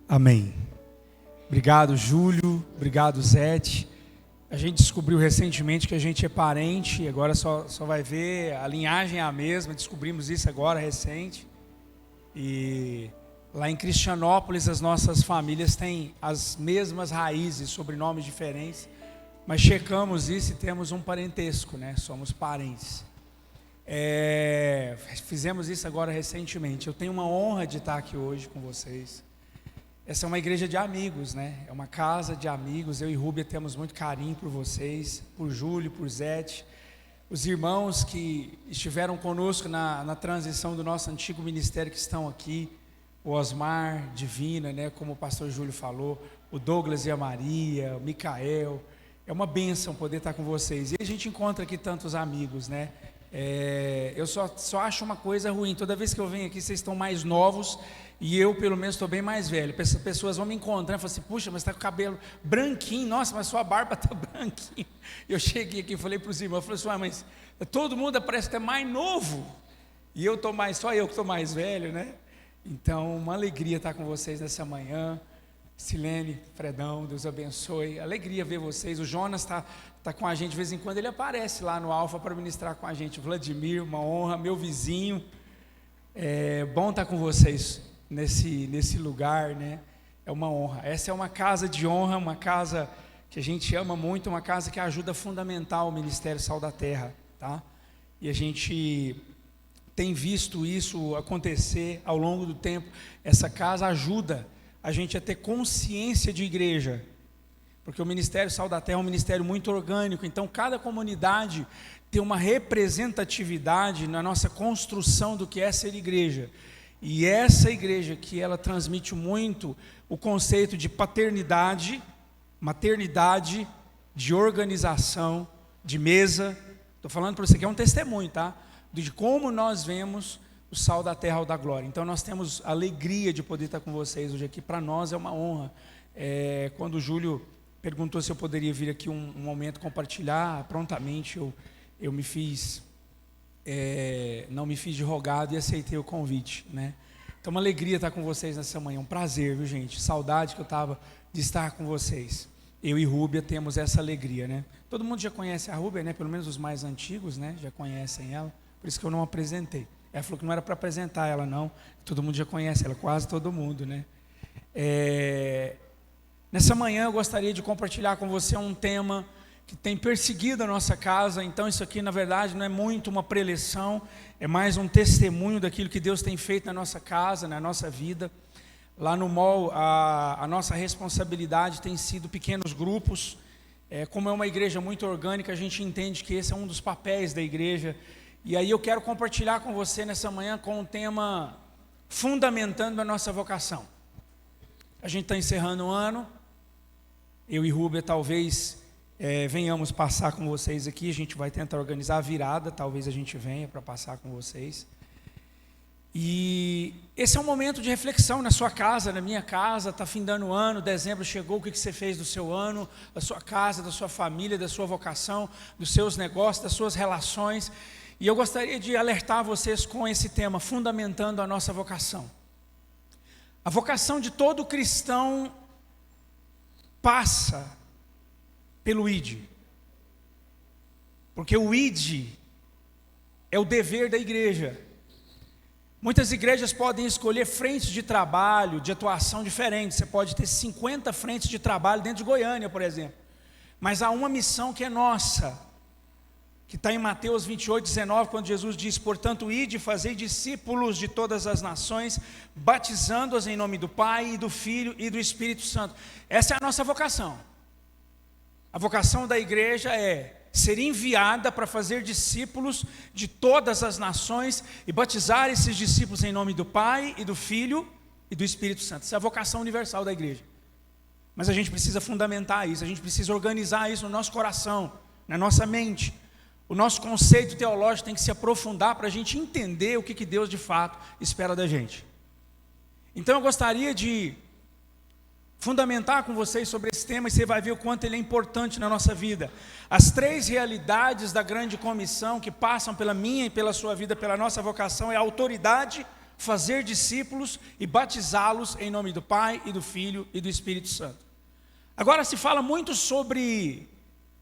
Amém. Obrigado, Júlio. Obrigado, Zete. A gente descobriu recentemente que a gente é parente, agora só vai ver, a linhagem é a mesma, descobrimos isso agora, recente. E lá em Cristianópolis as nossas famílias têm as mesmas raízes, sobrenomes diferentes, mas checamos isso e temos um parentesco, né? Somos parentes. Fizemos isso agora recentemente. Eu tenho uma honra de estar aqui hoje com vocês. Essa é uma igreja de amigos, né? É uma casa de amigos. Eu e Rúbia temos muito carinho por vocês, por Júlio, por Zete, os irmãos que estiveram conosco na transição do nosso antigo ministério que estão aqui, o Osmar, Divina, né? Como o pastor Júlio falou, o Douglas e a Maria, o Micael. É uma bênção poder estar com vocês. E a gente encontra aqui tantos amigos, né? Eu só acho uma coisa ruim. Toda vez que eu venho aqui, vocês estão mais novos e eu, pelo menos, estou bem mais velho. Pessoas vão me encontrar e falam assim: puxa, mas está com o cabelo branquinho. Nossa, mas sua barba está branquinha. Eu cheguei aqui e falei para os irmãos, eu falei assim: mas todo mundo parece que é mais novo e eu estou só eu que estou mais velho, né? Então, uma alegria estar com vocês nessa manhã. Silene, Fredão, Deus abençoe. Alegria ver vocês. O Jonas está com a gente de vez em quando, ele aparece lá no Alfa para ministrar com a gente. Vladimir, uma honra, meu vizinho. É bom estar com vocês nesse lugar, né? É uma honra. Essa é uma casa de honra, uma casa que a gente ama muito, uma casa que ajuda a fundamentar o Ministério Sal da Terra, tá? E a gente tem visto isso acontecer ao longo do tempo. Essa casa ajuda a gente a ter consciência de igreja, porque o Ministério Sal da Terra é um ministério muito orgânico, então cada comunidade tem uma representatividade na nossa construção do que é ser igreja, e essa igreja que ela transmite muito o conceito de paternidade, maternidade, de organização, de mesa. Estou falando para você que é um testemunho, tá? De como nós vemos o sal da terra ou da glória. Então nós temos a alegria de poder estar com vocês hoje aqui. Para nós é uma honra. Quando o Júlio perguntou se eu poderia vir aqui um momento compartilhar, prontamente eu me fiz, não me fiz de rogado e aceitei o convite, né? Então uma alegria estar com vocês nessa manhã, um prazer, viu, gente? Saudade que eu estava de estar com vocês. Eu e Rúbia temos essa alegria, né? Todo mundo já conhece a Rúbia, né? Pelo menos os mais antigos, né? Já conhecem ela, por isso que eu não apresentei. Ela falou que não era para apresentar ela, não. Todo mundo já conhece ela, quase todo mundo, né? Nessa manhã eu gostaria de compartilhar com você um tema que tem perseguido a nossa casa. Então isso aqui, na verdade, não é muito uma preleção, é mais um testemunho daquilo que Deus tem feito na nossa casa, na nossa vida. Lá no MOL, a nossa responsabilidade tem sido pequenos grupos. Como é uma igreja muito orgânica, a gente entende que esse é um dos papéis da igreja. E aí eu quero compartilhar com você nessa manhã com o tema fundamentando a nossa vocação. A gente está encerrando o ano, eu e Rúbia talvez venhamos passar com vocês aqui, a gente vai tentar organizar a virada, talvez a gente venha para passar com vocês. E esse é um momento de reflexão na sua casa, na minha casa. Está findando o ano, dezembro chegou, o que você fez do seu ano, da sua casa, da sua família, da sua vocação, dos seus negócios, das suas relações. E eu gostaria de alertar vocês com esse tema, fundamentando a nossa vocação. A vocação de todo cristão passa pelo ID. Porque o ID é o dever da igreja. Muitas igrejas podem escolher frentes de trabalho, de atuação diferentes. Você pode ter 50 frentes de trabalho dentro de Goiânia, por exemplo. Mas há uma missão que é nossa, que está em Mateus 28:19, quando Jesus diz: portanto, ide e fazei discípulos de todas as nações, batizando-os em nome do Pai, e do Filho e do Espírito Santo. Essa é a nossa vocação. A vocação da igreja é ser enviada para fazer discípulos de todas as nações e batizar esses discípulos em nome do Pai e do Filho e do Espírito Santo. Essa é a vocação universal da igreja. Mas a gente precisa fundamentar isso, a gente precisa organizar isso no nosso coração, na nossa mente. O nosso conceito teológico tem que se aprofundar para a gente entender o que Deus de fato espera da gente. Então eu gostaria de fundamentar com vocês sobre esse tema, e você vai ver o quanto ele é importante na nossa vida. As 3 realidades da grande comissão que passam pela minha e pela sua vida, pela nossa vocação, é autoridade, fazer discípulos e batizá-los em nome do Pai e do Filho e do Espírito Santo. Agora se fala muito sobre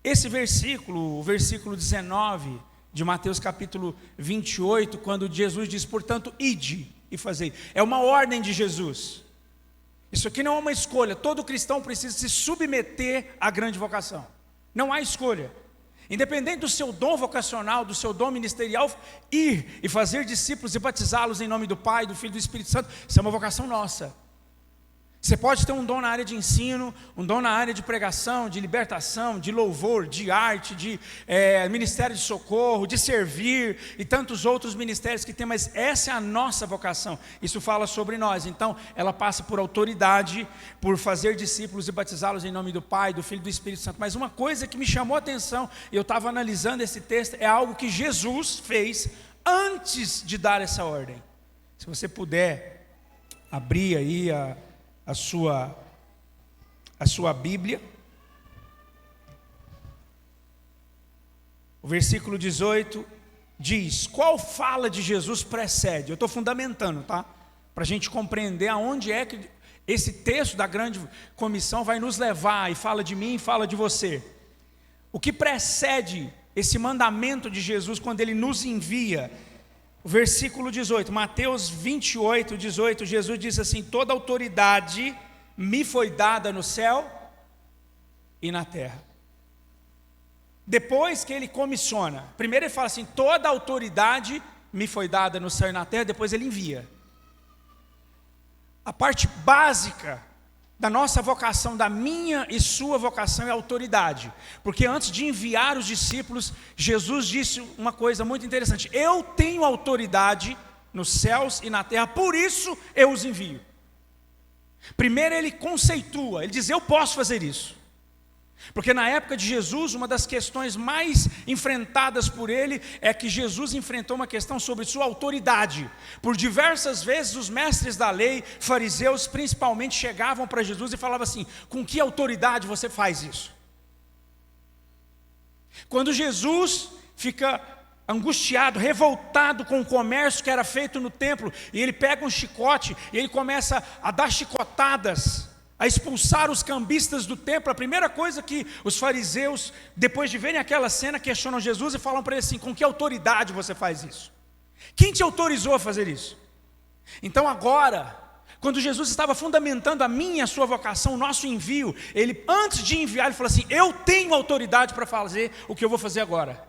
esse versículo, o versículo 19 de Mateus capítulo 28, quando Jesus diz, portanto, ide e fazei. É uma ordem de Jesus. Isso aqui não é uma escolha. Todo cristão precisa se submeter à grande vocação. Não há escolha. Independente do seu dom vocacional, do seu dom ministerial, ir e fazer discípulos e batizá-los em nome do Pai, do Filho e do Espírito Santo, isso é uma vocação nossa. Você pode ter um dom na área de ensino, um dom na área de pregação, de libertação, de louvor, de arte, de ministério de socorro, de servir e tantos outros ministérios que tem, mas essa é a nossa vocação. Isso fala sobre nós. Então, ela passa por autoridade, por fazer discípulos e batizá-los em nome do Pai, do Filho e do Espírito Santo. Mas uma coisa que me chamou a atenção, e eu estava analisando esse texto, é algo que Jesus fez antes de dar essa ordem. Se você puder abrir aí a sua Bíblia, o versículo 18 diz, qual fala de Jesus precede? Eu estou fundamentando, tá? Para a gente compreender aonde é que esse texto da grande comissão vai nos levar, e fala de mim e fala de você. O que precede esse mandamento de Jesus quando Ele nos envia? O versículo 18, Mateus 28, 18, Jesus diz assim, toda autoridade me foi dada no céu e na terra. Depois que Ele comissiona, primeiro Ele fala assim, toda autoridade me foi dada no céu e na terra, depois Ele envia. A parte básica da nossa vocação, da minha e sua vocação, é autoridade. Porque antes de enviar os discípulos, Jesus disse uma coisa muito interessante, eu tenho autoridade nos céus e na terra, por isso eu os envio. Primeiro Ele conceitua, Ele diz, eu posso fazer isso. Porque na época de Jesus, uma das questões mais enfrentadas por Ele é que Jesus enfrentou uma questão sobre sua autoridade. Por diversas vezes os mestres da lei, fariseus principalmente, chegavam para Jesus e falavam assim, com que autoridade você faz isso? Quando Jesus fica angustiado, revoltado com o comércio que era feito no templo, e ele pega um chicote e ele começa a dar chicotadas, a expulsar os cambistas do templo, a primeira coisa que os fariseus, depois de verem aquela cena, questionam Jesus e falam para ele assim, com que autoridade você faz isso? Quem te autorizou a fazer isso? Então agora, quando Jesus estava fundamentando a minha e a sua vocação, o nosso envio, Ele, antes de enviar, Ele falou assim, eu tenho autoridade para fazer o que eu vou fazer agora.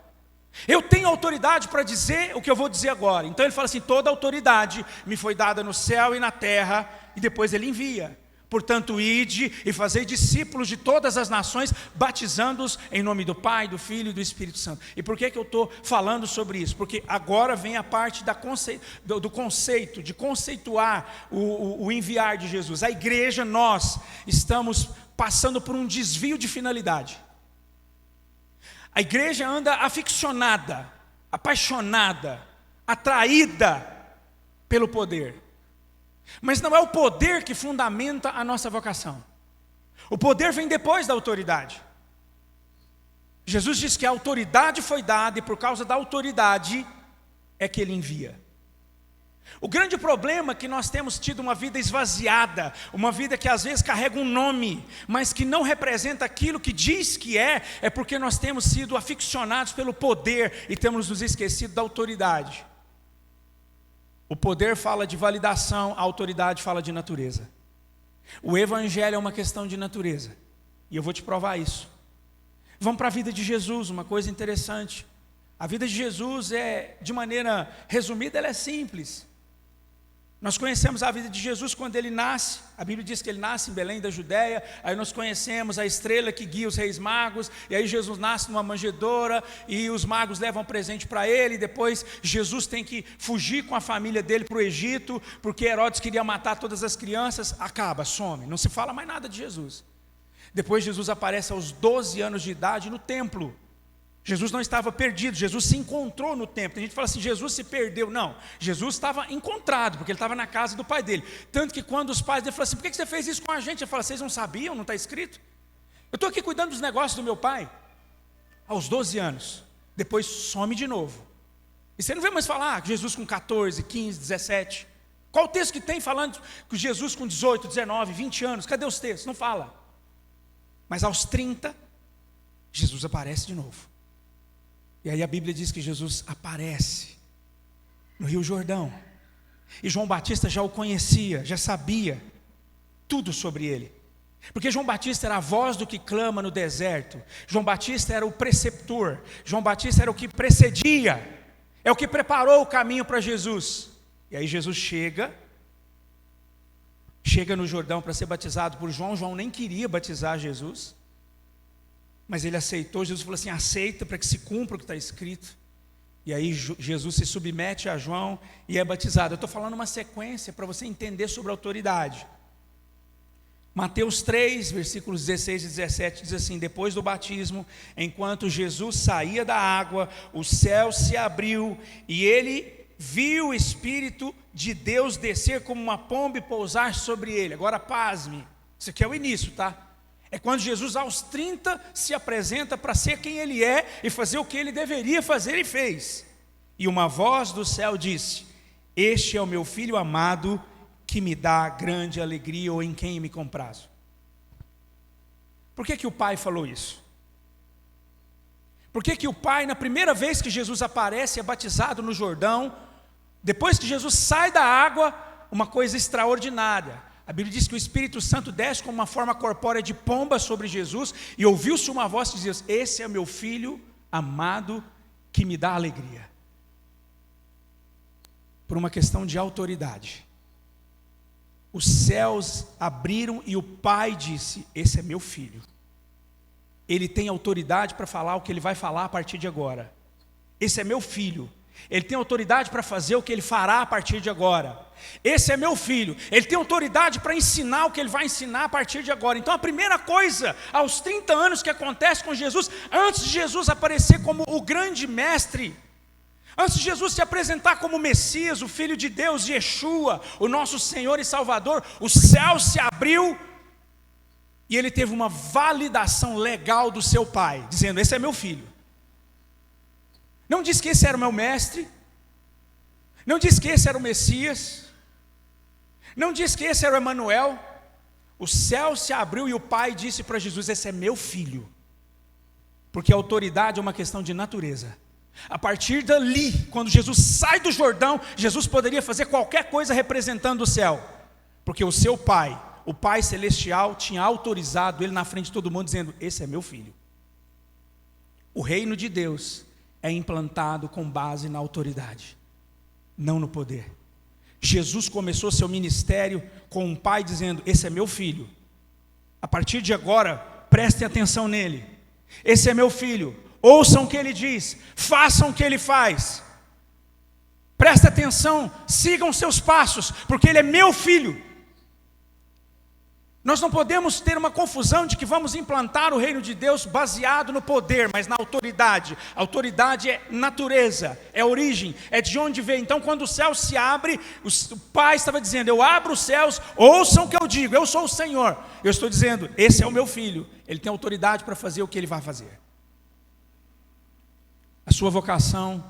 Eu tenho autoridade para dizer o que eu vou dizer agora. Então Ele fala assim, toda autoridade me foi dada no céu e na terra, e depois Ele envia. Portanto, ide e fazei discípulos de todas as nações, batizando-os em nome do Pai, do Filho e do Espírito Santo. E por que eu estou falando sobre isso? Porque agora vem a parte do conceito, de conceituar o enviar de Jesus. A igreja, nós estamos passando por um desvio de finalidade. A igreja anda aficionada, apaixonada, atraída pelo poder. Mas não é o poder que fundamenta a nossa vocação. O poder vem depois da autoridade. Jesus diz que a autoridade foi dada e por causa da autoridade é que Ele envia. O grande problema é que nós temos tido uma vida esvaziada, uma vida que às vezes carrega um nome, mas que não representa aquilo que diz que é porque nós temos sido aficionados pelo poder e temos nos esquecido da autoridade. O poder fala de validação, a autoridade fala de natureza. O evangelho é uma questão de natureza, e eu vou te provar isso. Vamos para a vida de Jesus, uma coisa interessante. A vida de Jesus de maneira resumida, ela é simples. Nós conhecemos a vida de Jesus quando Ele nasce, a Bíblia diz que Ele nasce em Belém da Judéia, aí nós conhecemos a estrela que guia os reis magos, e aí Jesus nasce numa manjedoura, e os magos levam presente para Ele, e depois Jesus tem que fugir com a família dele para o Egito, porque Herodes queria matar todas as crianças, acaba, some, não se fala mais nada de Jesus. Depois Jesus aparece aos 12 anos de idade no templo. Jesus não estava perdido, Jesus se encontrou no templo. Tem gente que fala assim, Jesus se perdeu. Não, Jesus estava encontrado, porque Ele estava na casa do pai dele. Tanto que quando os pais dele falaram assim, por que você fez isso com a gente? Ele fala, vocês não sabiam, não está escrito? Eu estou aqui cuidando dos negócios do meu pai. Aos 12 anos, depois some de novo. E você não vê mais falar, Jesus com 14, 15, 17. Qual o texto que tem falando que Jesus com 18, 19, 20 anos? Cadê os textos? Não fala. Mas aos 30, Jesus aparece de novo. E aí a Bíblia diz que Jesus aparece no Rio Jordão. E João Batista já o conhecia, já sabia tudo sobre ele. Porque João Batista era a voz do que clama no deserto. João Batista era o preceptor. João Batista era o que precedia. É o que preparou o caminho para Jesus. E aí Jesus chega no Jordão para ser batizado por João. João nem queria batizar Jesus, mas ele aceitou. Jesus falou assim: aceita para que se cumpra o que está escrito. E aí Jesus se submete a João e é batizado. Eu estou falando uma sequência para você entender sobre a autoridade. Mateus 3, versículos 16 e 17 diz assim: depois do batismo, enquanto Jesus saía da água, o céu se abriu e ele viu o Espírito de Deus descer como uma pomba e pousar sobre ele. Agora pasme, isso aqui é o início, tá? É quando Jesus aos 30 se apresenta para ser quem ele é e fazer o que ele deveria fazer e fez. E uma voz do céu disse: este é o meu filho amado, que me dá grande alegria, ou em quem me comprazo. Por que o pai falou isso? Por que o pai, na primeira vez que Jesus aparece, é batizado no Jordão, depois que Jesus sai da água, uma coisa extraordinária. A Bíblia diz que o Espírito Santo desce como uma forma corpórea de pomba sobre Jesus, e ouviu-se uma voz que dizia: esse é o meu filho amado, que me dá alegria. Por uma questão de autoridade. Os céus abriram e o pai disse: esse é meu filho. Ele tem autoridade para falar o que ele vai falar a partir de agora. Esse é meu filho. Ele tem autoridade para fazer o que ele fará a partir de agora. Esse é meu filho. Ele tem autoridade para ensinar o que ele vai ensinar a partir de agora. Então a primeira coisa, aos 30 anos, que acontece com Jesus, antes de Jesus aparecer como o grande mestre, antes de Jesus se apresentar como Messias, o Filho de Deus, Yeshua, o nosso Senhor e Salvador, o céu se abriu e ele teve uma validação legal do seu pai, dizendo: esse é meu filho. Não disse que esse era o meu mestre, não disse que esse era o Messias, não disse que esse era o Emanuel. O céu se abriu e o pai disse para Jesus: esse é meu filho. Porque a autoridade é uma questão de natureza. A partir dali, quando Jesus sai do Jordão, Jesus poderia fazer qualquer coisa representando o céu, porque o seu pai, o Pai Celestial, tinha autorizado ele na frente de todo mundo, dizendo: esse é meu filho. O reino de Deus é implantado com base na autoridade, não no poder. Jesus começou seu ministério com um pai dizendo: esse é meu filho. A partir de agora, prestem atenção nele. Esse é meu filho. Ouçam o que ele diz, façam o que ele faz. Prestem atenção, sigam seus passos, porque ele é meu filho. Nós não podemos ter uma confusão de que vamos implantar o reino de Deus baseado no poder, mas na autoridade. A autoridade é natureza, é origem, é de onde vem. Então quando o céu se abre, o pai estava dizendo: eu abro os céus, ouçam o que eu digo, eu sou o Senhor. Eu estou dizendo: esse é o meu filho, ele tem autoridade para fazer o que ele vai fazer. A sua vocação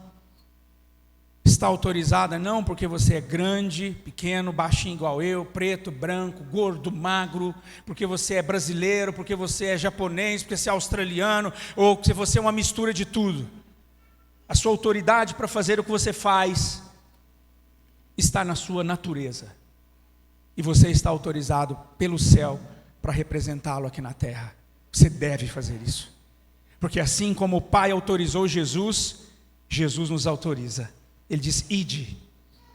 está autorizada não porque você é grande, pequeno, baixinho igual eu, preto, branco, gordo, magro, porque você é brasileiro, porque você é japonês, porque você é australiano, ou porque você é uma mistura de tudo. A sua autoridade para fazer o que você faz está na sua natureza. E você está autorizado pelo céu para representá-lo aqui na terra. Você deve fazer isso. Porque assim como o Pai autorizou Jesus, Jesus nos autoriza. Ele diz: ide,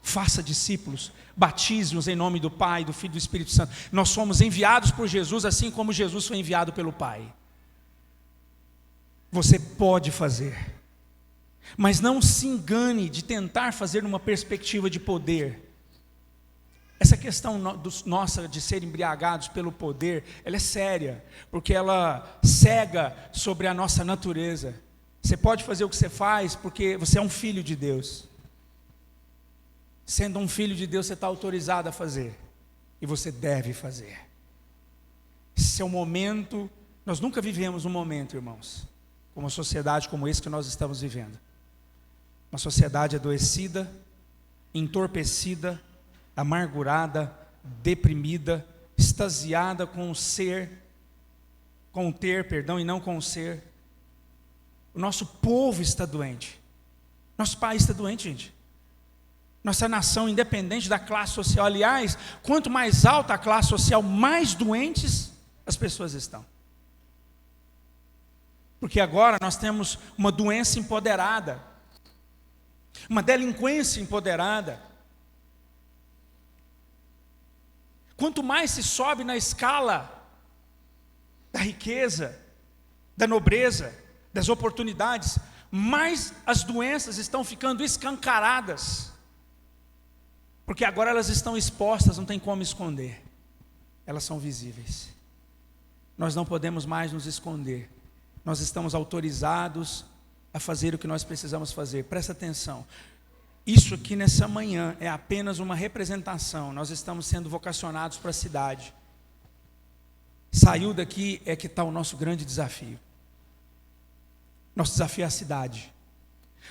faça discípulos, batize-os em nome do Pai, do Filho e do Espírito Santo. Nós somos enviados por Jesus, assim como Jesus foi enviado pelo Pai. Você pode fazer, mas não se engane de tentar fazer numa perspectiva de poder. Essa questão nossa de ser embriagados pelo poder, ela é séria, porque ela cega sobre a nossa natureza. Você pode fazer o que você faz porque você é um filho de Deus. Sendo um filho de Deus, você está autorizado a fazer, e você deve fazer. Esse é o momento. Nós nunca vivemos um momento, irmãos, com uma sociedade como esse que nós estamos vivendo. Uma sociedade adoecida, entorpecida, amargurada, deprimida, extasiada com o ter, e não com o ser. O nosso povo está doente. Nosso país está doente, gente. Nossa nação, independente da classe social. Aliás, quanto mais alta a classe social, mais doentes as pessoas estão. Porque agora nós temos uma doença empoderada, uma delinquência empoderada. Quanto mais se sobe na escala da riqueza, da nobreza, das oportunidades, mais as doenças estão ficando escancaradas. Porque agora elas estão expostas, não tem como esconder. Elas são visíveis. Nós não podemos mais nos esconder. Nós estamos autorizados a fazer o que nós precisamos fazer. Presta atenção. Isso aqui nessa manhã é apenas uma representação. Nós estamos sendo vocacionados para a cidade. Saiu daqui é que está o nosso grande desafio. Nosso desafio é a cidade.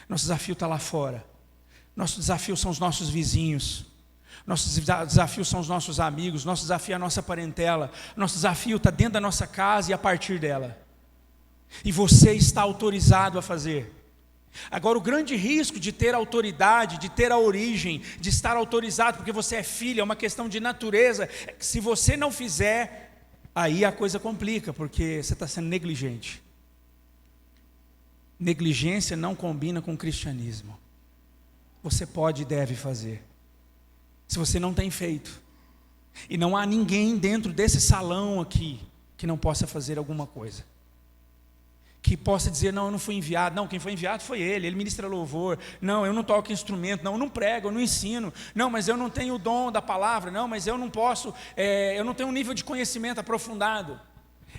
Nosso desafio está lá fora. Nosso desafio são os nossos vizinhos. Nosso desafio são os nossos amigos. Nosso desafio é a nossa parentela. Nosso desafio está dentro da nossa casa e a partir dela. E você está autorizado a fazer. Agora, o grande risco de ter autoridade, de ter a origem, de estar autorizado porque você é filho, é uma questão de natureza, é que se você não fizer, aí a coisa complica, porque você está sendo negligente. Negligência não combina com o cristianismo. Você pode e deve fazer. Se você não tem feito, e não há ninguém dentro desse salão aqui que não possa fazer alguma coisa, que possa dizer, não, eu não fui enviado. Não, quem foi enviado foi ele ministra louvor. Não, eu não toco instrumento. Não, eu não prego, eu não ensino. Não, mas eu não tenho o dom da palavra. Não, mas eu não posso, eu não tenho um nível de conhecimento aprofundado.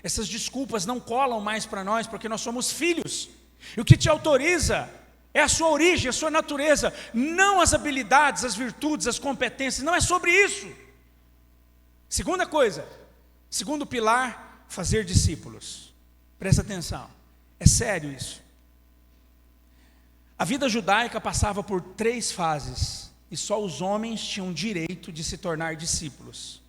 Essas desculpas não colam mais para nós, porque nós somos filhos. E o que te autoriza é a sua origem, a sua natureza, não as habilidades, as virtudes, as competências. Não é sobre isso. Segunda coisa, segundo pilar, fazer discípulos. Presta atenção. É sério isso. A vida judaica passava por 3 fases, e só os homens tinham direito de se tornar discípulos.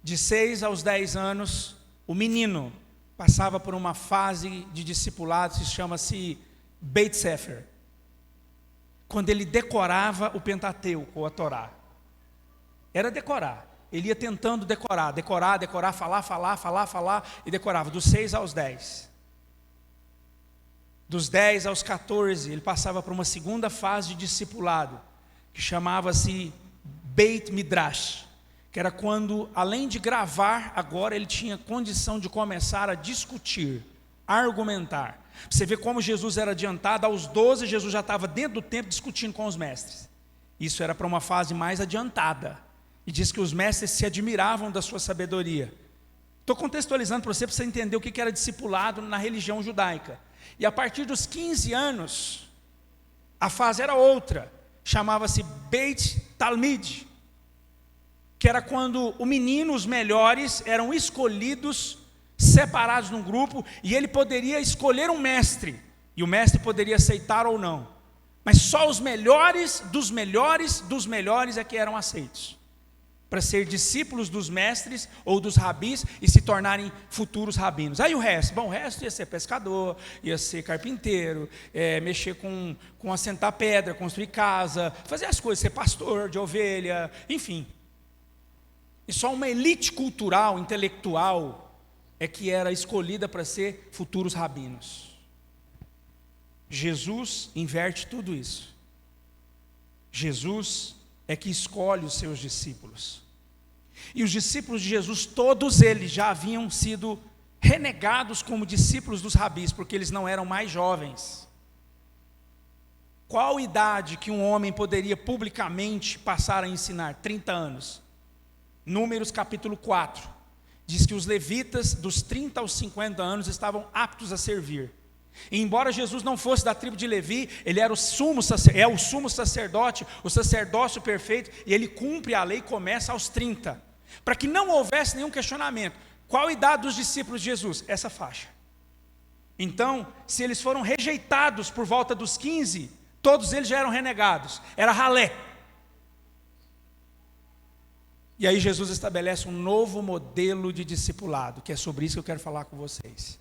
De 6 aos 10 anos, o menino passava por uma fase de discipulado, se chama-se Beit Sefer, quando ele decorava o Pentateuco, ou a Torá. Era decorar. Ele ia tentando decorar, falar, e decorava, dos 6 aos 10. Dos 10 aos 14, ele passava por uma segunda fase de discipulado, que chamava-se Beit Midrash, que era quando, além de gravar, agora ele tinha condição de começar a discutir, a argumentar. Você vê como Jesus era adiantado. Aos 12, Jesus já estava dentro do templo discutindo com os mestres. Isso era para uma fase mais adiantada. E diz que os mestres se admiravam da sua sabedoria. Estou contextualizando para você entender o que era discipulado na religião judaica. E a partir dos 15 anos, a fase era outra. Chamava-se Beit Talmid, que era quando o menino, os melhores, eram escolhidos, separados num grupo, e ele poderia escolher um mestre, e o mestre poderia aceitar ou não. Mas só os melhores dos melhores dos melhores é que eram aceitos, para ser discípulos dos mestres ou dos rabis e se tornarem futuros rabinos. Aí o resto ia ser pescador, ia ser carpinteiro, mexer com assentar pedra, construir casa, fazer as coisas, ser pastor de ovelha, enfim. E só uma elite cultural, intelectual, é que era escolhida para ser futuros rabinos. Jesus inverte tudo isso. Jesus é que escolhe os seus discípulos. E os discípulos de Jesus, todos eles já haviam sido renegados como discípulos dos rabis, porque eles não eram mais jovens. Qual idade que um homem poderia publicamente passar a ensinar? 30 anos. Números capítulo 4, diz que os levitas dos 30 aos 50 anos estavam aptos a servir. E embora Jesus não fosse da tribo de Levi, ele era o sumo sacerdote, o sacerdócio perfeito, e ele cumpre a lei e começa aos 30, para que não houvesse nenhum questionamento. Qual a idade dos discípulos de Jesus? Essa faixa. Então, se eles foram rejeitados por volta dos 15, todos eles já eram renegados, era ralé. E aí Jesus estabelece um novo modelo de discipulado, que é sobre isso que eu quero falar com vocês.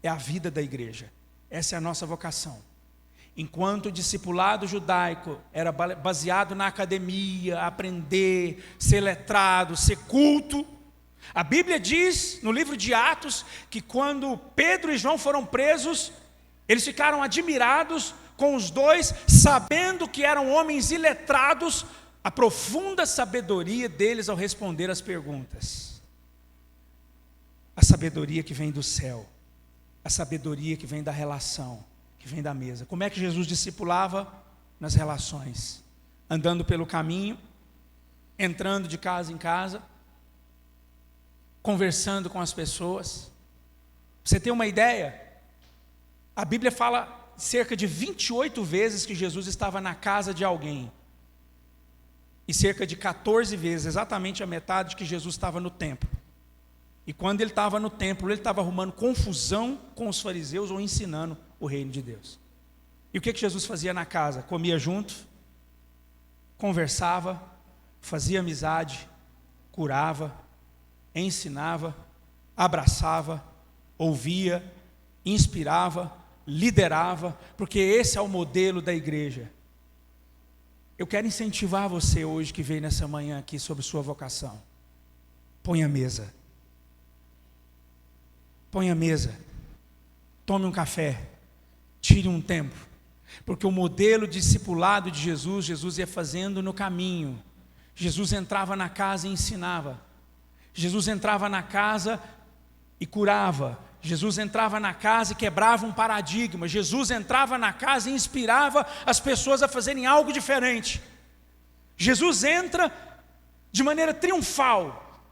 É a vida da igreja. Essa é a nossa vocação. Enquanto o discipulado judaico era baseado na academia, aprender, ser letrado, ser culto, a Bíblia diz, no livro de Atos, que quando Pedro e João foram presos, eles ficaram admirados com os dois, sabendo que eram homens iletrados, a profunda sabedoria deles ao responder as perguntas. A sabedoria que vem do céu, a sabedoria que vem da relação, que vem da mesa. Como é que Jesus discipulava? Nas relações, andando pelo caminho, entrando de casa em casa, conversando com as pessoas. Pra você ter uma ideia, a Bíblia fala cerca de 28 vezes que Jesus estava na casa de alguém, e cerca de 14 vezes, exatamente a metade, que Jesus estava no templo. E quando ele estava no templo, ele estava arrumando confusão com os fariseus ou ensinando o reino de Deus. E o que Jesus fazia na casa? Comia junto, conversava, fazia amizade, curava, ensinava, abraçava, ouvia, inspirava, liderava, porque esse é o modelo da igreja. Eu quero incentivar você hoje que veio nessa manhã aqui sobre sua vocação. Põe a mesa. Põe a mesa. Tome um café. Tire um tempo. Porque o modelo discipulado de Jesus, Jesus ia fazendo no caminho. Jesus entrava na casa e ensinava. Jesus entrava na casa e curava. Jesus entrava na casa e quebrava um paradigma. Jesus entrava na casa e inspirava as pessoas a fazerem algo diferente. Jesus entra de maneira triunfal.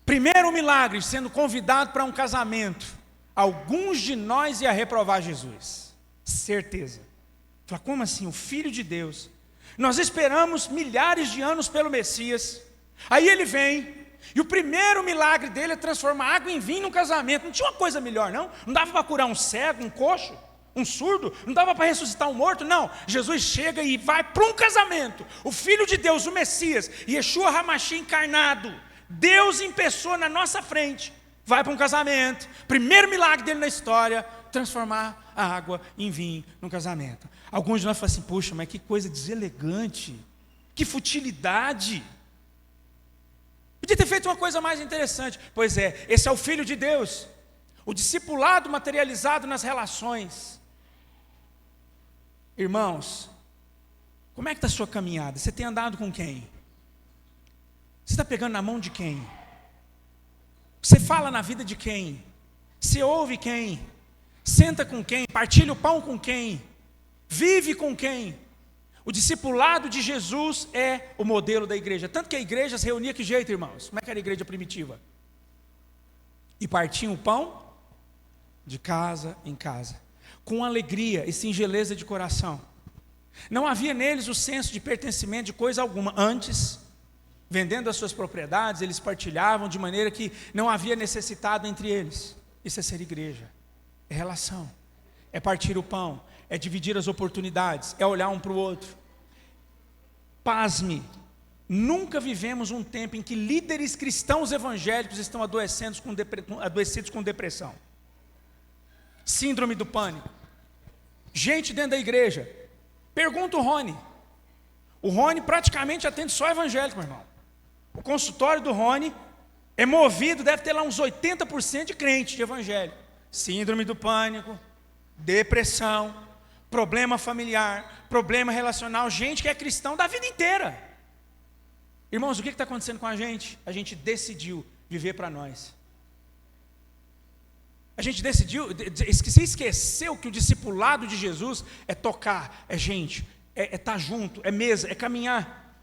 Primeiro milagre, sendo convidado para um casamento. Alguns de nós iam reprovar Jesus. Certeza. Fala, como assim? O Filho de Deus. Nós esperamos milhares de anos pelo Messias. Aí ele vem. E o primeiro milagre dele é transformar água em vinho num casamento. Não tinha uma coisa melhor, não? Não dava para curar um cego, um coxo, um surdo? Não dava para ressuscitar um morto? Não. Jesus chega e vai para um casamento. O Filho de Deus, o Messias, Yeshua HaMashiach encarnado, Deus em pessoa na nossa frente, vai para um casamento. Primeiro milagre dele na história, transformar a água em vinho num casamento. Alguns de nós falam assim, puxa, mas que coisa deselegante, que futilidade. Podia ter feito uma coisa mais interessante. Pois é, esse é o Filho de Deus, o discipulado materializado nas relações. Irmãos, como é que está a sua caminhada? Você tem andado com quem? Você está pegando na mão de quem? Você fala na vida de quem? Você ouve quem? Senta com quem? Partilha o pão com quem? Vive com quem? O discipulado de Jesus é o modelo da igreja. Tanto que a igreja se reunia que jeito, irmãos? Como é que era a igreja primitiva? E partiam o pão de casa em casa, com alegria e singeleza de coração. Não havia neles o senso de pertencimento de coisa alguma. Antes, vendendo as suas propriedades, eles partilhavam de maneira que não havia necessitado entre eles. Isso é ser igreja. É relação. É partir o pão. É dividir as oportunidades, é olhar um para o outro. Pasme, nunca vivemos um tempo em que líderes cristãos evangélicos estão adoecidos com depressão, síndrome do pânico. Gente dentro da igreja, pergunta o Rony praticamente atende só evangélico, meu irmão. O consultório do Rony é movido, deve ter lá uns 80% de crente, de evangélico. Síndrome do pânico, depressão, problema familiar, problema relacional, gente que é cristão da vida inteira. Irmãos, o que está acontecendo com a gente? A gente decidiu viver para nós. A gente decidiu, se esqueceu que o discipulado de Jesus é tocar, é gente, é estar junto, é mesa, é caminhar,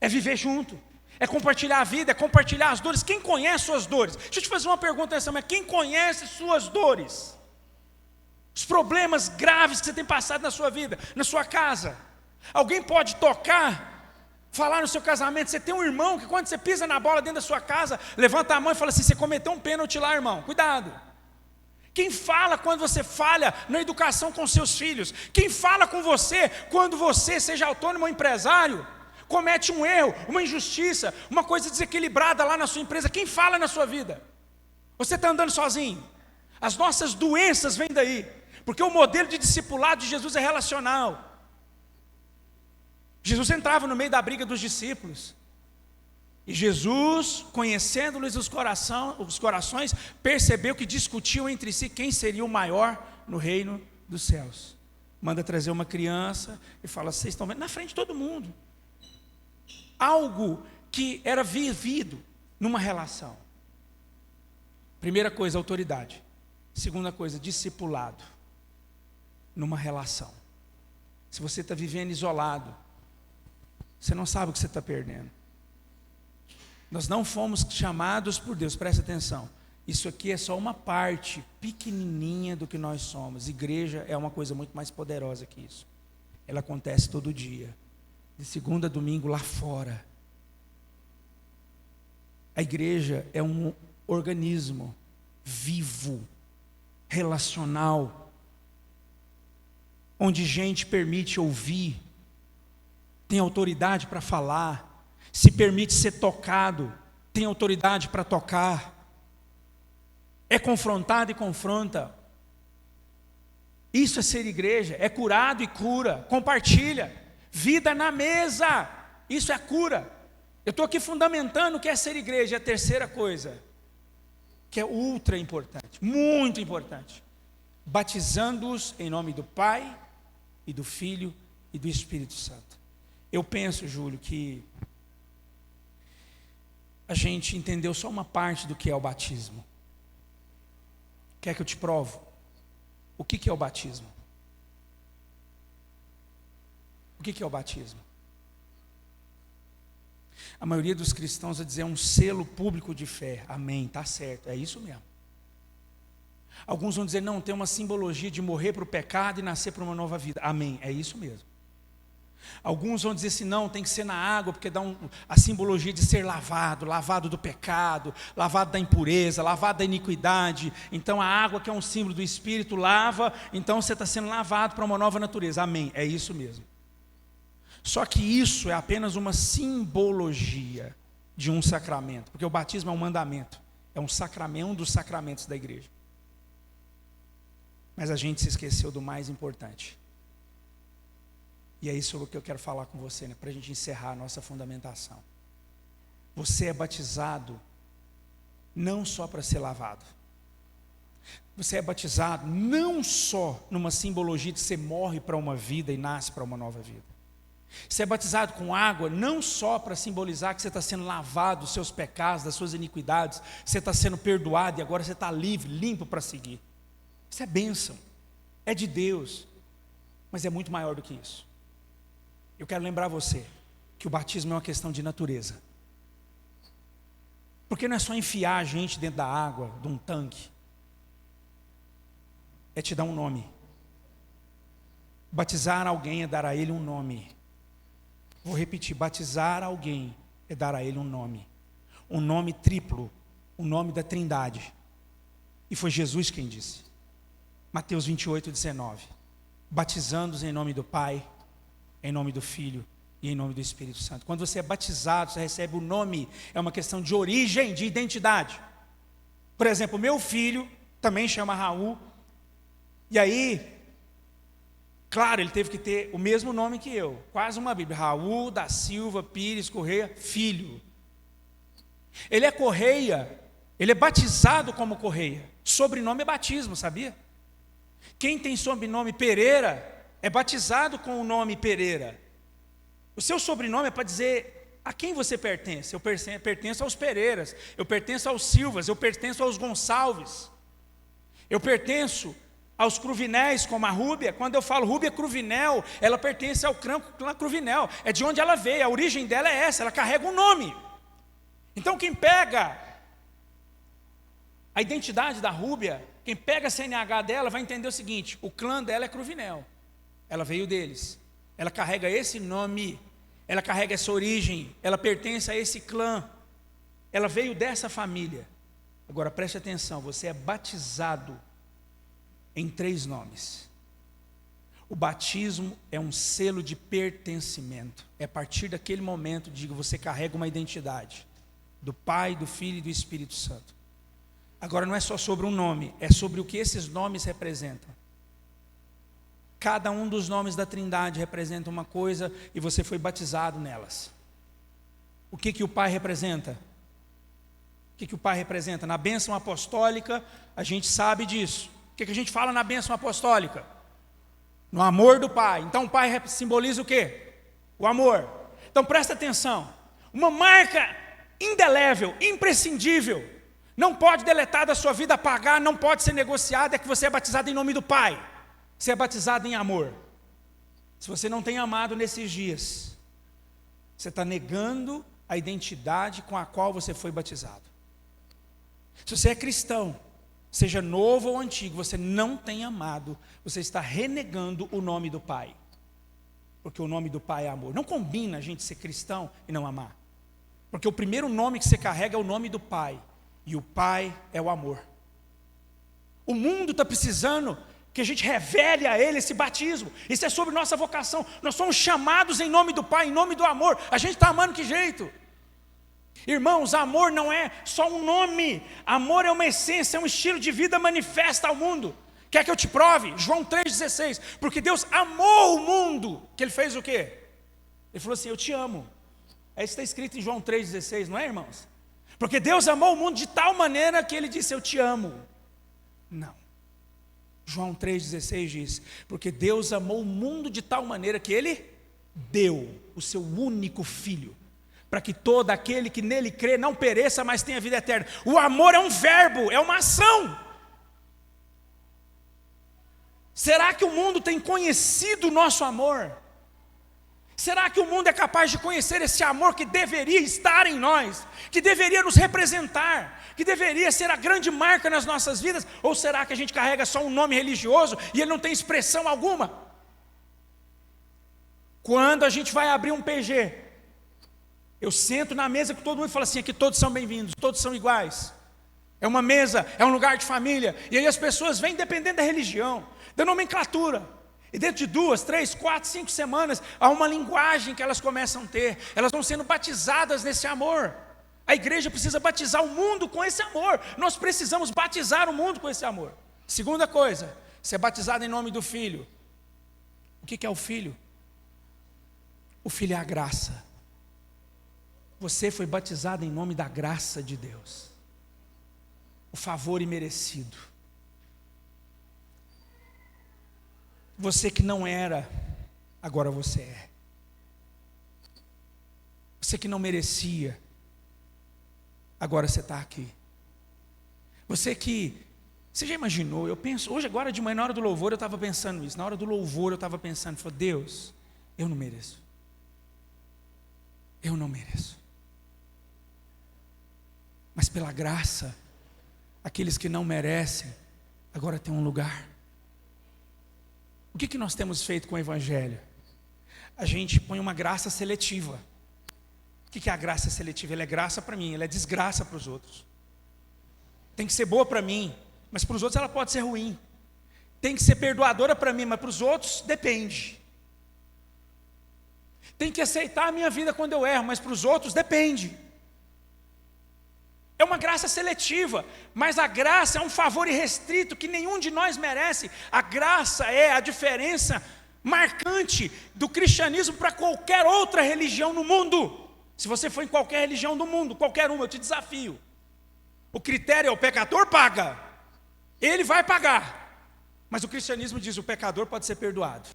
é viver junto, é compartilhar a vida, é compartilhar as dores. Quem conhece suas dores? Deixa eu te fazer uma pergunta nessa manhã. Quem conhece suas dores? Os problemas graves que você tem passado na sua vida, na sua casa. Alguém pode tocar, falar no seu casamento. Você tem um irmão que quando você pisa na bola dentro da sua casa, levanta a mão e fala assim, você cometeu um pênalti lá, irmão, cuidado. Quem fala quando você falha na educação com seus filhos? Quem fala com você quando você seja autônomo ou empresário? comete um erro, uma injustiça, uma coisa desequilibrada lá na sua empresa, quem fala na sua vida? Você está andando sozinho? As nossas doenças vêm daí, porque o modelo de discipulado de Jesus é relacional. Jesus entrava no meio da briga dos discípulos, e Jesus, conhecendo-lhes os corações, percebeu que discutiam entre si quem seria o maior no reino dos céus. Manda trazer uma criança e fala: vocês estão vendo? Na frente de todo mundo. Algo que era vivido numa relação. Primeira coisa, autoridade. Segunda coisa, discipulado. Numa relação. Se você está vivendo isolado, você não sabe o que você está perdendo. Nós não fomos chamados por Deus, presta atenção. Isso aqui é só uma parte pequenininha do que nós somos. Igreja é uma coisa muito mais poderosa que isso. Ela acontece todo dia, de segunda a domingo lá fora. A igreja é um organismo vivo, relacional, onde gente permite ouvir, tem autoridade para falar, se permite ser tocado, tem autoridade para tocar, é confrontado e confronta. Isso é ser igreja, é curado e cura, compartilha, vida na mesa, isso é cura. Eu estou aqui fundamentando o que é ser igreja. A terceira coisa, que é ultra importante, muito importante, batizando-os em nome do Pai, e do Filho, e do Espírito Santo. Eu penso, Júlio, que a gente entendeu só uma parte do que é o batismo. Quer que eu te provo? O que é o batismo? O que é o batismo? A maioria dos cristãos vai dizer um selo público de fé. Amém, está certo, é isso mesmo. Alguns vão dizer, não, tem uma simbologia de morrer para o pecado e nascer para uma nova vida. Amém, é isso mesmo. Alguns vão dizer assim, não, tem que ser na água, porque dá a simbologia de ser lavado, lavado do pecado, lavado da impureza, lavado da iniquidade. Então a água, que é um símbolo do Espírito, lava, então você está sendo lavado para uma nova natureza. Amém, é isso mesmo. Só que isso é apenas uma simbologia de um sacramento, porque o batismo é um mandamento, é um sacramento, um dos sacramentos da igreja. Mas a gente se esqueceu do mais importante. E é isso que eu quero falar com você, né, para a gente encerrar a nossa fundamentação. Você é batizado não só para ser lavado. Você é batizado não só numa simbologia de você morre para uma vida e nasce para uma nova vida. Você é batizado com água não só para simbolizar que você está sendo lavado dos seus pecados, das suas iniquidades, você está sendo perdoado e agora você está livre, limpo para seguir. Isso é bênção, é de Deus, mas é muito maior do que isso. Eu quero lembrar você que o batismo é uma questão de natureza. Porque não é só enfiar a gente dentro da água, de um tanque. É te dar um nome. Batizar alguém é dar a ele um nome. Vou repetir, batizar alguém é dar a ele um nome. Um nome triplo, o nome da Trindade. E foi Jesus quem disse. Mateus 28:19. Batizando-os em nome do Pai, em nome do Filho e em nome do Espírito Santo. Quando você é batizado, você recebe o nome, é uma questão de origem, de identidade. Por exemplo, meu filho também chama Raul, e aí, claro, ele teve que ter o mesmo nome que eu, quase uma Bíblia, Raul da Silva Pires Correia, filho. Ele é Correia, ele é batizado como Correia, sobrenome é batismo, sabia? Quem tem sobrenome Pereira, é batizado com o nome Pereira. O seu sobrenome é para dizer a quem você pertence. Eu pertenço aos Pereiras, eu pertenço aos Silvas, eu pertenço aos Gonçalves, eu pertenço aos Cruvinéis, como a Rúbia. Quando eu falo Rúbia Cruvinel, ela pertence ao clã Cruvinel, é de onde ela veio, a origem dela é essa, ela carrega um nome. Então quem pega a identidade da Rúbia, quem pega a CNH dela vai entender o seguinte, o clã dela é Cruvinel. Ela veio deles, ela carrega esse nome, ela carrega essa origem, ela pertence a esse clã, ela veio dessa família. Agora preste atenção, você é batizado em 3 nomes. O batismo é um selo de pertencimento. É a partir daquele momento, digo, você carrega uma identidade do Pai, do Filho e do Espírito Santo. Agora não é só sobre um nome, é sobre o que esses nomes representam. Cada um dos nomes da Trindade representa uma coisa e você foi batizado nelas. O que o Pai representa? O que o Pai representa? Na bênção apostólica, a gente sabe disso. O que a gente fala na bênção apostólica? No amor do Pai. Então o Pai simboliza o quê? O amor. Então presta atenção. Uma marca indelével, imprescindível, não pode deletar da sua vida, apagar, não pode ser negociada, é que você é batizado em nome do Pai. Você é batizado em amor. Se você não tem amado nesses dias, você está negando a identidade com a qual você foi batizado. Se você é cristão, seja novo ou antigo, você não tem amado, você está renegando o nome do Pai. Porque o nome do Pai é amor. Não combina a gente ser cristão e não amar. Porque o primeiro nome que você carrega é o nome do Pai. E o Pai é o amor. O mundo está precisando que a gente revele a Ele esse batismo. Isso é sobre nossa vocação. Nós somos chamados em nome do Pai, em nome do amor. A gente está amando que jeito? Irmãos, amor não é só um nome. Amor é uma essência, é um estilo de vida manifesta ao mundo. Quer que eu te prove? João 3,16. Porque Deus amou o mundo. Que Ele fez o quê? Ele falou assim, eu te amo. É isso que está escrito em João 3,16, não é, irmãos? Porque Deus amou o mundo de tal maneira que Ele disse, eu te amo. Não. João 3,16 diz, porque Deus amou o mundo de tal maneira que Ele deu o seu único Filho, para que todo aquele que nele crê não pereça, mas tenha vida eterna. O amor é um verbo, é uma ação. Será que o mundo tem conhecido o nosso amor? Será que o mundo é capaz de conhecer esse amor que deveria estar em nós, que deveria nos representar, que deveria ser a grande marca nas nossas vidas? Ou será que a gente carrega só um nome religioso e ele não tem expressão alguma? Quando a gente vai abrir um PG, eu sento na mesa com todo mundo e falo assim, aqui todos são bem-vindos, todos são iguais. É uma mesa, é um lugar de família. E aí as pessoas vêm dependendo da religião, da nomenclatura. E dentro de 2, 3, 4, 5 semanas, há uma linguagem que elas começam a ter. Elas vão sendo batizadas nesse amor. A igreja precisa batizar o mundo com esse amor. Nós precisamos batizar o mundo com esse amor. Segunda coisa, ser batizado em nome do Filho. O que é o Filho? O Filho é a graça. Você foi batizado em nome da graça de Deus. O favor imerecido. Você que não era, agora você é. Você que não merecia, agora você está aqui. Você já imaginou? Eu penso, hoje agora de manhã, na hora do louvor eu estava pensando isso. Na hora do louvor eu estava pensando, falei, Deus, eu não mereço. Eu não mereço. Mas pela graça, aqueles que não merecem, agora tem um lugar. O que nós temos feito com o Evangelho? A gente põe uma graça seletiva. O que é a graça seletiva? Ela é graça para mim, ela é desgraça para os outros. Tem que ser boa para mim, mas para os outros ela pode ser ruim. Tem que ser perdoadora para mim, mas para os outros depende. Tem que aceitar a minha vida quando eu erro, mas para os outros depende. É uma graça seletiva, mas a graça é um favor irrestrito que nenhum de nós merece. A graça é a diferença marcante do cristianismo para qualquer outra religião no mundo. Se você for em qualquer religião do mundo, qualquer uma, eu te desafio. O critério é o pecador paga. Ele vai pagar. Mas o cristianismo diz, o pecador pode ser perdoado.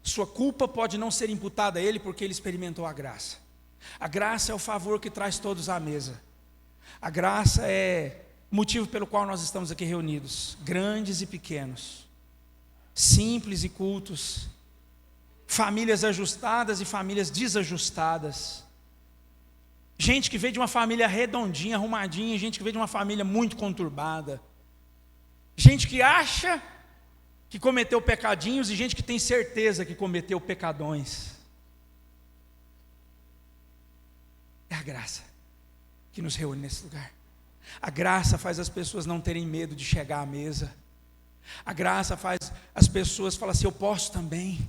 Sua culpa pode não ser imputada a ele porque ele experimentou a graça. A graça é o favor que traz todos à mesa. A graça é o motivo pelo qual nós estamos aqui reunidos, grandes e pequenos, simples e cultos, famílias ajustadas e famílias desajustadas, gente que veio de uma família redondinha, arrumadinha, gente que veio de uma família muito conturbada, gente que acha que cometeu pecadinhos e gente que tem certeza que cometeu pecadões. É a graça que nos reúne nesse lugar. A graça faz as pessoas não terem medo de chegar à mesa. A graça faz as pessoas falam assim: eu posso também.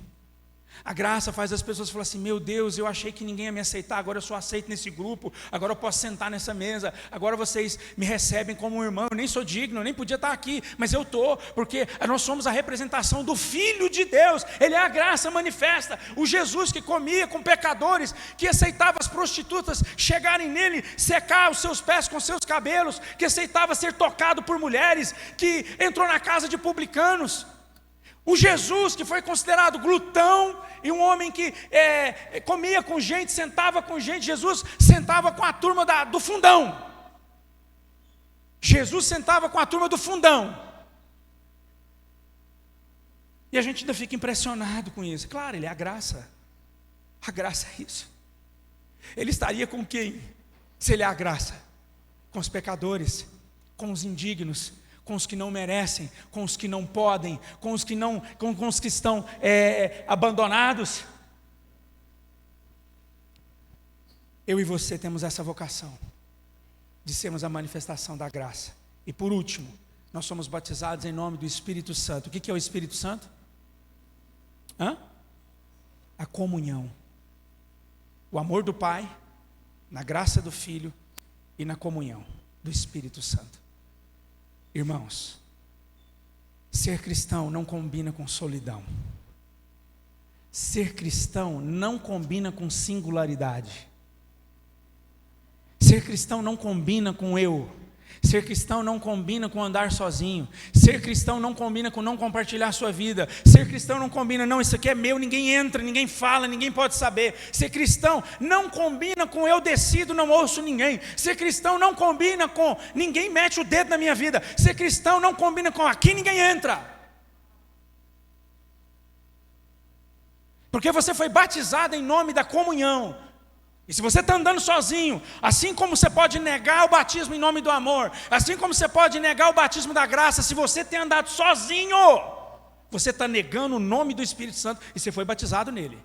A graça faz as pessoas falarem assim: meu Deus, eu achei que ninguém ia me aceitar, agora eu sou aceito nesse grupo, agora eu posso sentar nessa mesa, agora vocês me recebem como um irmão. Eu nem sou digno, eu nem podia estar aqui, mas eu estou, porque nós somos a representação do Filho de Deus. Ele é a graça manifesta. O Jesus que comia com pecadores, que aceitava as prostitutas chegarem nele, secar os seus pés com seus cabelos, que aceitava ser tocado por mulheres, que entrou na casa de publicanos. O Jesus que foi considerado glutão e um homem que comia com gente, sentava com gente. Jesus sentava com a turma do fundão. Jesus sentava com a turma do fundão. E a gente ainda fica impressionado com isso. Claro, ele é a graça. A graça é isso. Ele estaria com quem? Se ele é a graça? Com os pecadores, com os indignos, com os que não merecem, com os que não podem, com os que estão abandonados. Eu e você temos essa vocação de sermos a manifestação da graça. E por último, nós somos batizados em nome do Espírito Santo. O que é o Espírito Santo? A comunhão. O amor do Pai, na graça do Filho e na comunhão do Espírito Santo. Irmãos, ser cristão não combina com solidão. Ser cristão não combina com singularidade. Ser cristão não combina com eu. Ser cristão não combina com andar sozinho. Ser cristão não combina com não compartilhar a sua vida. Ser cristão não combina, não, isso aqui é meu, ninguém entra, ninguém fala, ninguém pode saber. Ser cristão não combina com eu decido, não ouço ninguém. Ser cristão não combina com ninguém mete o dedo na minha vida. Ser cristão não combina com aqui ninguém entra. Porque você foi batizado em nome da comunhão. E se você está andando sozinho, assim como você pode negar o batismo em nome do amor, assim como você pode negar o batismo da graça, se você tem andado sozinho, você está negando o nome do Espírito Santo e você foi batizado nele.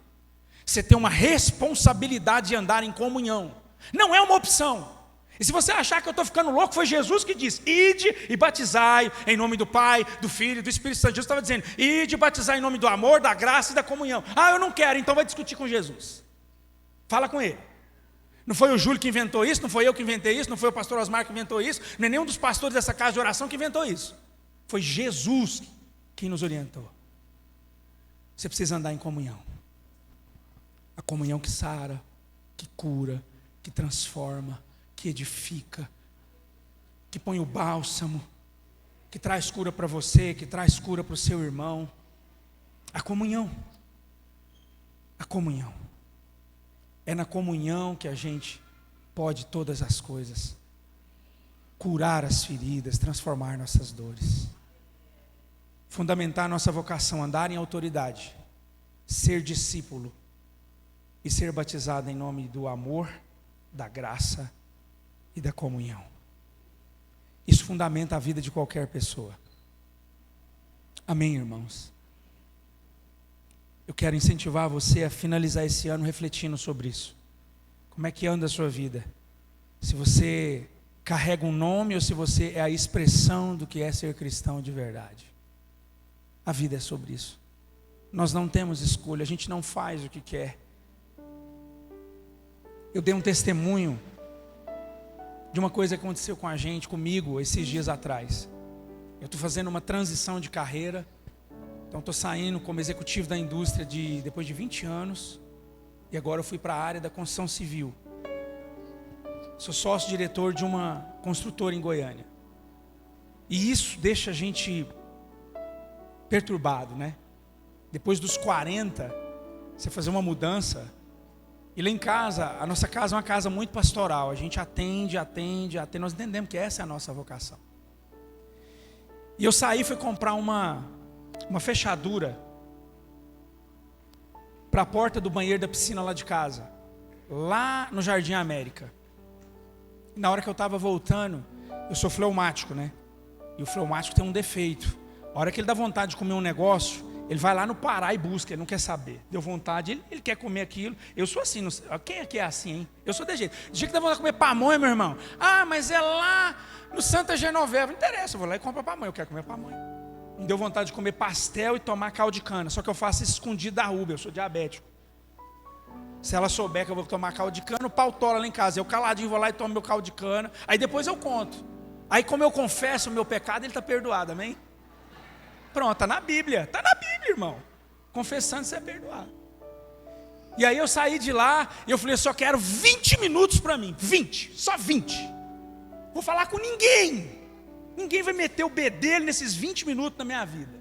Você tem uma responsabilidade de andar em comunhão, não é uma opção. E se você achar que eu estou ficando louco, foi Jesus que disse: ide e batizai em nome do Pai, do Filho e do Espírito Santo. Jesus estava dizendo: ide e batizai em nome do amor, da graça e da comunhão. Ah, eu não quero, então vai discutir com Jesus. Fala com ele. Não foi o Júlio que inventou isso, não foi eu que inventei isso, não foi o pastor Osmar que inventou isso, não é nenhum dos pastores dessa casa de oração que inventou isso. Foi Jesus quem nos orientou. Você precisa andar em comunhão. A comunhão que sara, que cura, que transforma, que edifica, que põe o bálsamo, que traz cura para você, que traz cura para o seu irmão. A comunhão. A comunhão. É na comunhão que a gente pode todas as coisas. Curar as feridas, transformar nossas dores. Fundamentar nossa vocação, andar em autoridade, ser discípulo e ser batizado em nome do amor, da graça e da comunhão. Isso fundamenta a vida de qualquer pessoa. Amém, irmãos? Eu quero incentivar você a finalizar esse ano refletindo sobre isso. Como é que anda a sua vida? Se você carrega um nome ou se você é a expressão do que é ser cristão de verdade. A vida é sobre isso. Nós não temos escolha, a gente não faz o que quer. Eu dei um testemunho de uma coisa que aconteceu com a gente, comigo, esses dias atrás. Eu estou fazendo uma transição de carreira. Então estou saindo como executivo da indústria depois de 20 anos. E agora eu fui para a área da construção civil. Sou sócio-diretor de uma construtora em Goiânia. E isso deixa a gente perturbado, né? Depois dos 40, você fazer uma mudança. E lá em casa, a nossa casa é uma casa muito pastoral. A gente atende. Nós entendemos que essa é a nossa vocação. E eu saí e fui comprar uma fechadura para a porta do banheiro da piscina lá de casa, lá no Jardim América. E na hora que eu estava voltando, eu sou fleumático, né? E o fleumático tem um defeito. A hora que ele dá vontade de comer um negócio, ele vai lá no Pará e busca, ele não quer saber. Deu vontade, ele quer comer aquilo. Eu sou assim, não sei, quem aqui é assim, hein? Eu sou desse jeito. Do dia que dá vontade de comer pamonha, meu irmão. Ah, mas é lá no Santa Genoveva. Não interessa, eu vou lá e compro a pamonha, eu quero comer pamonha. Me deu vontade de comer pastel e tomar caldo de cana. Só que eu faço isso escondido da Rúbia, eu sou diabético. Se ela souber que eu vou tomar caldo de cana, o pau tora lá em casa. Eu caladinho vou lá e tomo meu caldo de cana. Aí depois eu conto. Aí como eu confesso o meu pecado, ele está perdoado, amém? Pronto, está na Bíblia, irmão. Confessando, você é perdoado. E aí eu saí de lá e eu falei, eu só quero 20 minutos para mim. 20, só 20. Vou falar com ninguém. Ninguém vai meter o bedelho nesses 20 minutos na minha vida.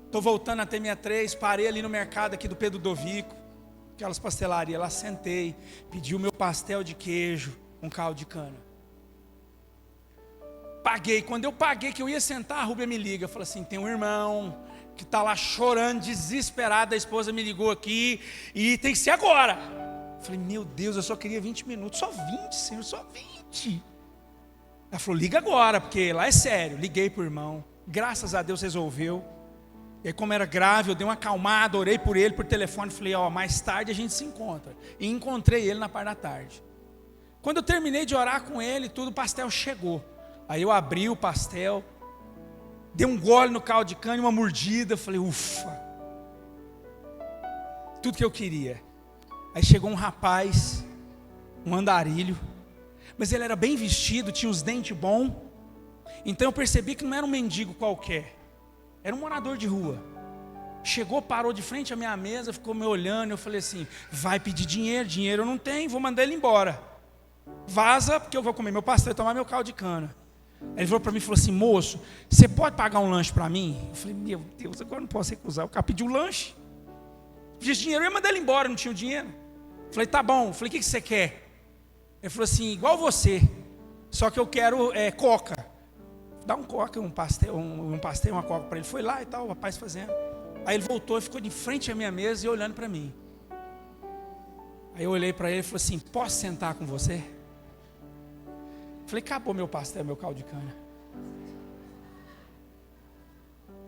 Estou voltando até minha 3, parei ali no mercado aqui do Pedro Dovico, aquelas pastelarias, lá sentei, pedi o meu pastel de queijo com caldo de cana. Paguei, quando eu paguei que eu ia sentar, a Rúbia me liga, fala assim, tem um irmão que está lá chorando, desesperado, a esposa me ligou aqui e tem que ser agora. Eu falei, meu Deus, eu só queria 20 minutos, só 20, Senhor, só 20. Ela falou, liga agora, porque lá é sério. Liguei para o irmão, graças a Deus resolveu. E aí como era grave, eu dei uma acalmada, orei por ele por telefone, falei, mais tarde a gente se encontra. E encontrei ele na parte da tarde. Quando eu terminei de orar com ele, tudo, o pastel chegou. Aí eu abri o pastel, dei um gole no caldo de cana e uma mordida, falei, ufa. Tudo que eu queria. Aí chegou um rapaz, um andarilho, mas ele era bem vestido, tinha os dentes bons. Então eu percebi que não era um mendigo qualquer, era um morador de rua. Chegou, parou de frente à minha mesa, ficou me olhando. Eu falei assim, vai pedir dinheiro, dinheiro eu não tenho, vou mandar ele embora. Vaza, porque eu vou comer meu pastel e tomar meu caldo de cana. Ele falou para mim, falou assim, moço, você pode pagar um lanche para mim? Eu falei, meu Deus, agora eu não posso recusar. O cara pediu lanche, pedisse dinheiro, eu ia mandar ele embora, não tinha o dinheiro. Eu falei, tá bom. Eu falei, o que você quer? Ele falou assim, igual você, só que eu quero coca. Dá um coca, um pastel, uma coca para ele. Foi lá e tal, o rapaz fazendo. Aí ele voltou e ficou de frente à minha mesa e olhando para mim. Aí eu olhei para ele e falei assim, posso sentar com você? Falei, acabou meu pastel, meu caldo de cana.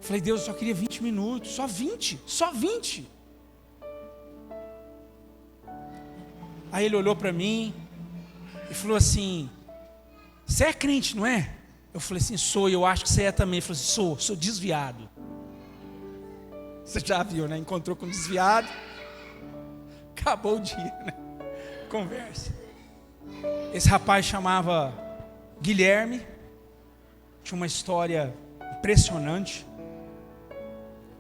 Falei, Deus, eu só queria 20 minutos, só 20, só 20. Aí ele olhou para mim e falou assim, você é crente, não é? Eu falei assim, sou, e eu acho que você é também. Ele falou assim, sou desviado. Você já viu, né? Encontrou com desviado, acabou o dia, né? Conversa. Esse rapaz chamava Guilherme, tinha uma história impressionante,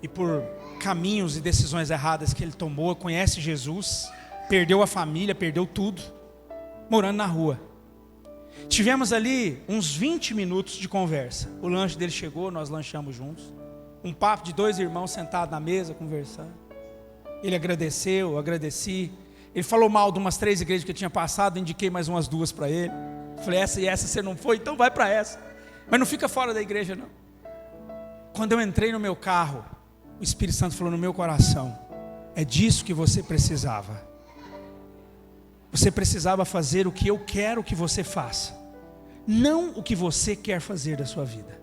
e por caminhos e decisões erradas que ele tomou, conhece Jesus, perdeu a família, perdeu tudo, morando na rua. Tivemos ali uns 20 minutos de conversa. O lanche dele chegou, nós lanchamos juntos. Um papo de 2 irmãos sentados na mesa, conversando. Ele agradeceu, eu agradeci. Ele falou mal de umas 3 igrejas que eu tinha passado, indiquei mais umas 2 para ele. Falei, essa e essa você não foi, então vai para essa. Mas não fica fora da igreja não. Quando eu entrei no meu carro, o Espírito Santo falou no meu coração, é disso que você precisava. Você precisava fazer o que eu quero que você faça, não o que você quer fazer da sua vida.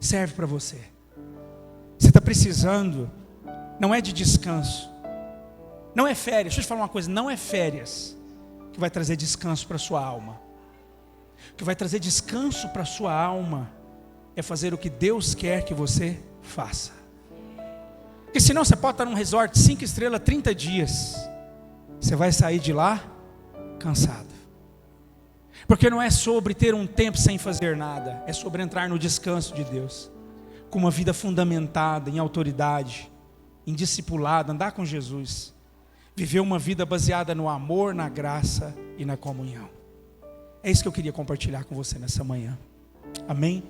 Serve para você. Você está precisando, não é de descanso, não é férias. Deixa eu te falar uma coisa, não é férias que vai trazer descanso para a sua alma. O que vai trazer descanso para a sua alma é fazer o que Deus quer que você faça. Porque senão você pode estar num resort 5 estrelas 30 dias, você vai sair de lá cansado. Porque não é sobre ter um tempo sem fazer nada, é sobre entrar no descanso de Deus, com uma vida fundamentada em autoridade, em discipulado, andar com Jesus, viver uma vida baseada no amor, na graça e na comunhão. É isso que eu queria compartilhar com você nessa manhã. Amém?